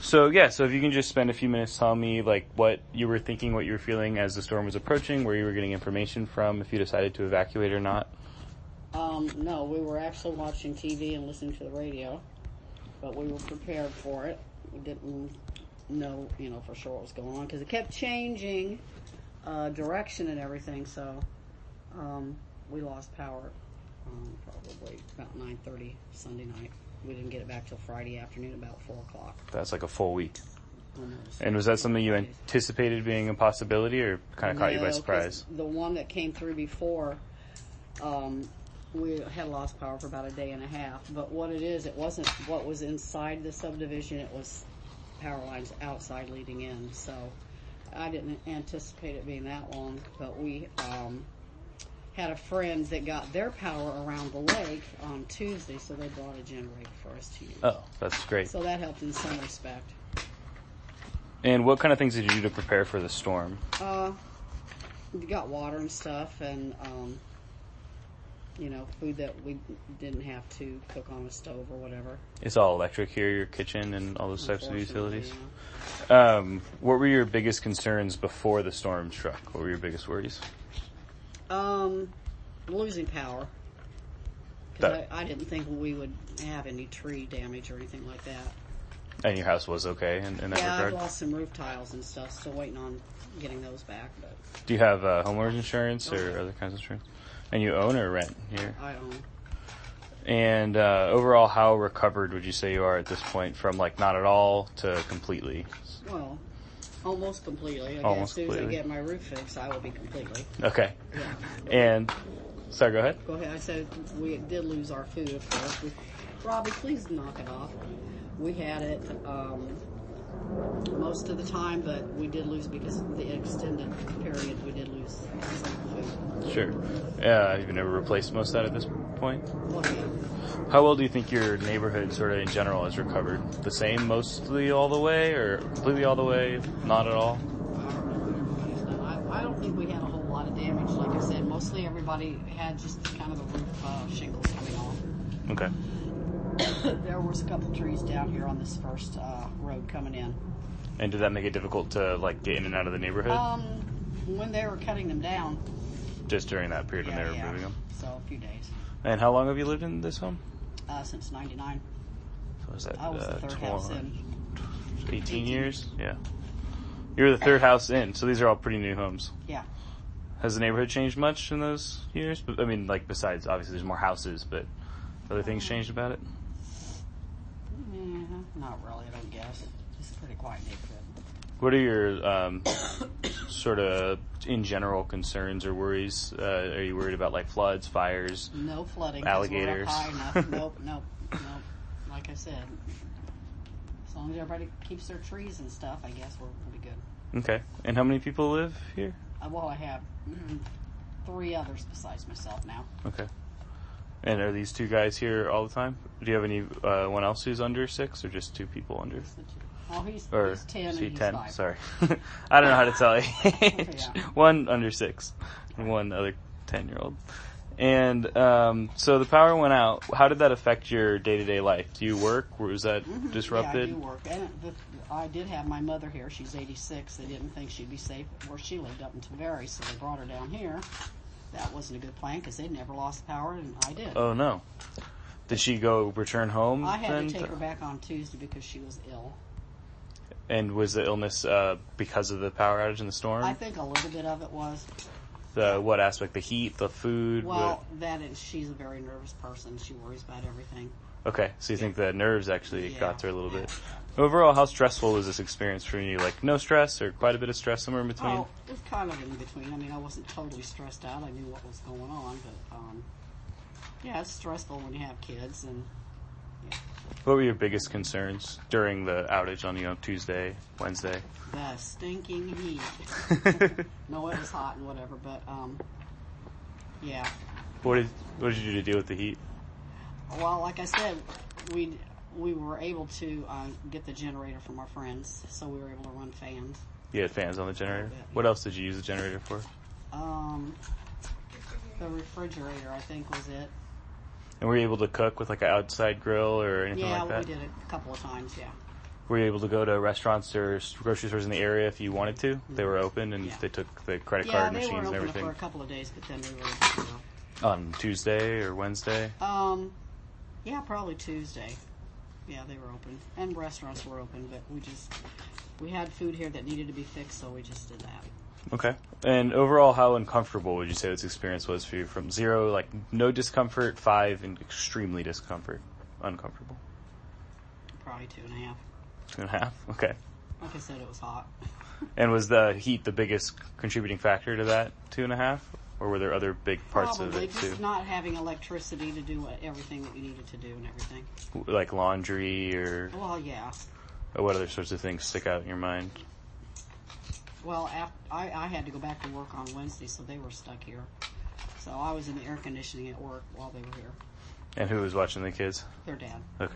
So if you can just spend a few minutes telling me like what you were thinking, what you were feeling as the storm was approaching, where you were getting information from, if you decided to evacuate or not. No, we were actually watching TV and listening to the radio, but we were prepared for it. We didn't know, for sure what was going on because it kept changing direction and everything. So we lost power probably about 9:30 Sunday night. We didn't get it back till Friday afternoon, about 4 o'clock. That's like a full week. Almost. And was that something you anticipated being a possibility, or kind of caught you by surprise? The one that came through before, we had lost power for about a day and a half. But what it wasn't what was inside the subdivision. It was power lines outside leading in. So I didn't anticipate it being that long. But we had a friend that got their power around the lake on Tuesday, so they brought a generator for us to use. Oh, that's great. So that helped in some respect. And what kind of things did you do to prepare for the storm? We got water and stuff, and food that we didn't have to cook on a stove or whatever. It's all electric here, your kitchen and all those types of utilities. Yeah. What were your biggest concerns before the storm struck? What were your biggest worries? Losing power. Because I didn't think we would have any tree damage or anything like that. And your house was okay in that regard? Yeah, I've lost some roof tiles and stuff, still waiting on getting those back. But do you have homeowners insurance or other kinds of insurance? And you own or rent here? I own. And overall, how recovered would you say you are at this point from like not at all to completely? Well, almost completely. As soon as I get my roof fixed, I will be completely. Okay. Yeah. And, sorry, go ahead. Go ahead. I said we did lose our food, of course. Robbie, please knock it off. We had it most of the time, but we did lose because of the extended period. We did lose some food. Sure. You've never replaced most of that at this point? Well, yeah. How well do you think your neighborhood sort of in general has recovered? The same mostly all the way, or completely all the way, not at all? I don't think we had a whole lot of damage. Like I said, mostly everybody had just kind of the roof shingles coming off. Okay. There was a couple trees down here on this first road coming in. And did that make it difficult to like get in and out of the neighborhood? When they were cutting them down. Just during that period when they were moving them? So a few days. And how long have you lived in this home? Since 99. So was that I was the third house in. 18 years? Yeah. You were the third house in, so these are all pretty new homes. Yeah. Has the neighborhood changed much in those years? I mean, like besides, obviously there's more houses, but other things changed about it? Not really, I don't guess. It's a pretty quiet neighborhood. What are your sort of in general concerns or worries? Are you worried about like floods, fires? No flooding. Alligators? We're up high enough. Nope. Like I said, as long as everybody keeps their trees and stuff, I guess we'll be good. Okay. And how many people live here? Well, I have 3 others besides myself now. Okay. And are these 2 guys here all the time? Do you have anyone else who's under 6, or just 2 people under? Oh, he's 10 and he's 10. 5. Sorry. I don't know how to tell age. Yeah. 1 under 6 and 1 other 10-year-old. And so the power went out. How did that affect your day-to-day life? Do you work? Was that disrupted? Yeah, I do work. And I did have my mother here. She's 86. They didn't think she'd be safe where she lived up in Tavares, so they brought her down here. That wasn't a good plan because they'd never lost power, and I did. Oh, no. Did she return home? I had to take her back on Tuesday because she was ill. And was the illness because of the power outage and the storm? I think a little bit of it was. What aspect? The heat, the food? Well, she's a very nervous person. She worries about everything. Okay, so you think the nerves actually got to her a little bit. Overall, how stressful was this experience for you? Like no stress or quite a bit of stress somewhere in between? Oh, it was kind of in between. I mean, I wasn't totally stressed out. I knew what was going on, but yeah, it's stressful when you have kids. And yeah. What were your biggest concerns during the outage on Tuesday, Wednesday? The stinking heat. No, it was hot and whatever, but yeah. What did you do to deal with the heat? Well, like I said, we were able to get the generator from our friends, so we were able to run fans. You had fans on the generator? What else did you use the generator for? The refrigerator, I think, was it. And were you able to cook with like an outside grill or anything like that? Yeah, we did it a couple of times, yeah. Were you able to go to restaurants or grocery stores in the area if you wanted to? They were open and they took the credit card machines and everything? Yeah, they were open for a couple of days, but then we were, on Tuesday or Wednesday? Yeah, probably Tuesday. Yeah, they were open. And restaurants were open, but we had food here that needed to be fixed, so we just did that. Okay. And overall, how uncomfortable would you say this experience was for you? From 0, like no discomfort, 5, and extremely uncomfortable? Probably 2.5. 2.5? Okay. Like I said, it was hot. And was the heat the biggest contributing factor to that 2.5? Or were there other big parts of it too? Probably, just not having electricity to do everything that you needed to do and everything. Like laundry or... Well, yeah. Or what other sorts of things stick out in your mind? Well, I had to go back to work on Wednesday, so they were stuck here. So I was in the air conditioning at work while they were here. And who was watching the kids? Their dad. Okay.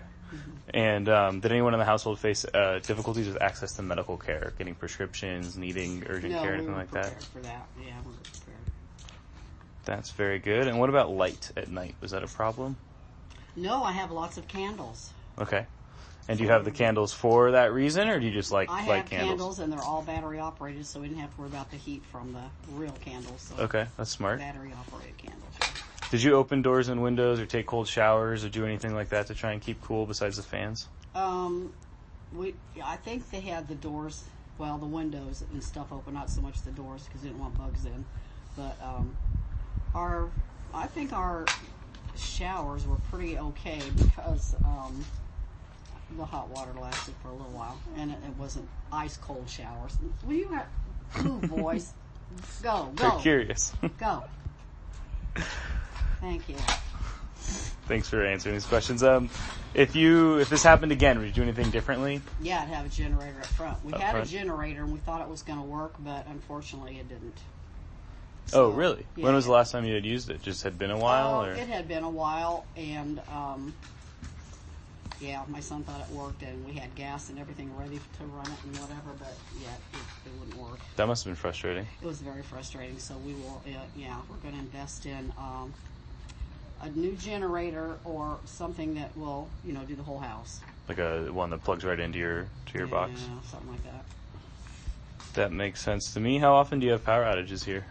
And did anyone in the household face difficulties with access to medical care, getting prescriptions, needing urgent care, anything like that? No, we were prepared for that. Yeah, we were prepared. That's very good. And what about light at night? Was that a problem? No, I have lots of candles. Okay. And do you have the candles for that reason, or do you just like I light have candles, and they're all battery operated, so we didn't have to worry about the heat from the real candles. So okay, that's smart. Battery operated candles. Did you open doors and windows, or take cold showers, or do anything like that to try and keep cool besides the fans? I think they had the doors, well, the windows and stuff open, not so much the doors because they didn't want bugs in. But I think our showers were pretty okay because the hot water lasted for a little while, and it wasn't ice cold showers. Will you move, boys? Go. Very curious. Go. Thank you. Thanks for answering these questions. If this happened again, would you do anything differently? Yeah, I'd have a generator up front. We had front? a generator, and we thought it was going to work, but unfortunately it didn't. So, really? Yeah. When was the last time you had used it? Just had been a while? Or? It had been a while, and yeah, my son thought it worked, and we had gas and everything ready to run it and whatever, but yeah, it wouldn't work. That must have been frustrating. It was very frustrating, so we will, we're going to invest in a new generator or something that will, do the whole house. Like one that plugs right into your box? Yeah, something like that. That makes sense to me. How often do you have power outages here?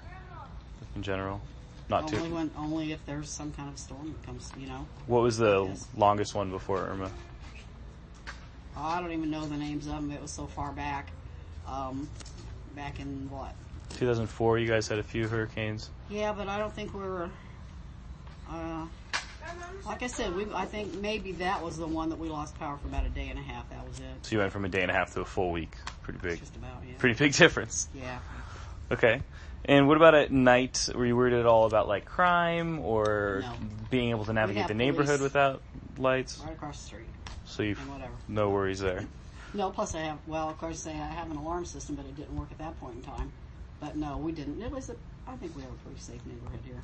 In general? Not too. Only if there's some kind of storm that comes, What was the longest one before Irma? I don't even know the names of them. It was so far back. Back in what? 2004, you guys had a few hurricanes. Yeah, but I don't think we were... like I said, I think maybe that was the one that we lost power for about a day and a half. That was it. So you went from a day and a half to a full week. Pretty big. Just about, yeah. Pretty big difference. Yeah. Okay. And what about at night? Were you worried at all about like crime or being able to navigate the neighborhood without lights? Right across the street. So you've no worries there. No, plus I have an alarm system, but it didn't work at that point in time. But no, we didn't. I think we have a pretty safe neighborhood here.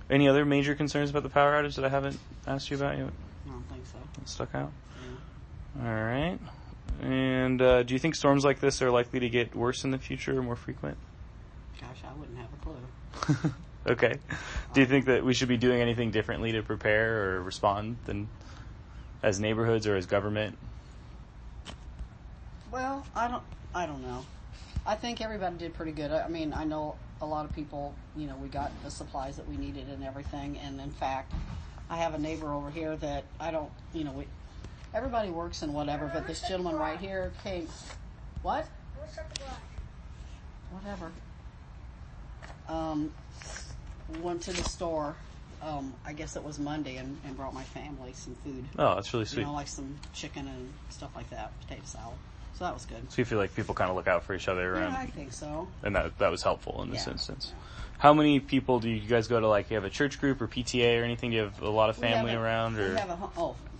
Any other major concerns about the power outage that I haven't asked you about yet? I don't think so. It stuck out? Yeah. All right. And do you think storms like this are likely to get worse in the future or more frequent? Gosh, I wouldn't have a clue. Okay. Do you think that we should be doing anything differently to prepare or respond than as neighborhoods or as government? Well, I don't know. I think everybody did pretty good. I mean, I know a lot of people, we got the supplies that we needed and everything. And in fact, I have a neighbor over here that everybody works and whatever, but this gentleman right here came, what? Whatever. Went to the store, I guess it was Monday, and brought my family some food. Oh, that's really sweet. Like some chicken and stuff like that, potato salad. So that was good. So you feel like people kind of look out for each other around? Yeah, I think so. And that was helpful in this instance. Yeah. How many people do you guys go to, like, you have a church group or PTA or anything? Do you have a lot of family around? Or? We have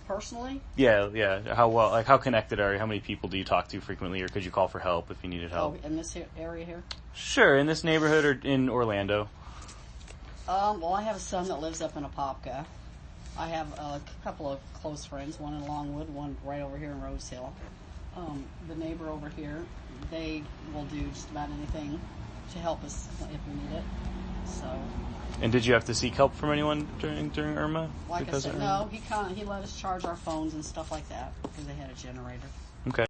personally? Yeah. How connected are you? How many people do you talk to frequently, or could you call for help if you needed help? Oh, in this area here? Sure, in this neighborhood or in Orlando. Well, I have a son that lives up in Apopka. I have a couple of close friends, one in Longwood, one right over here in Rose Hill. The neighbor over here, they will do just about anything to help us if we need it. So. And did you have to seek help from anyone during Irma? Like I said, no. He let us charge our phones and stuff like that because they had a generator. Okay.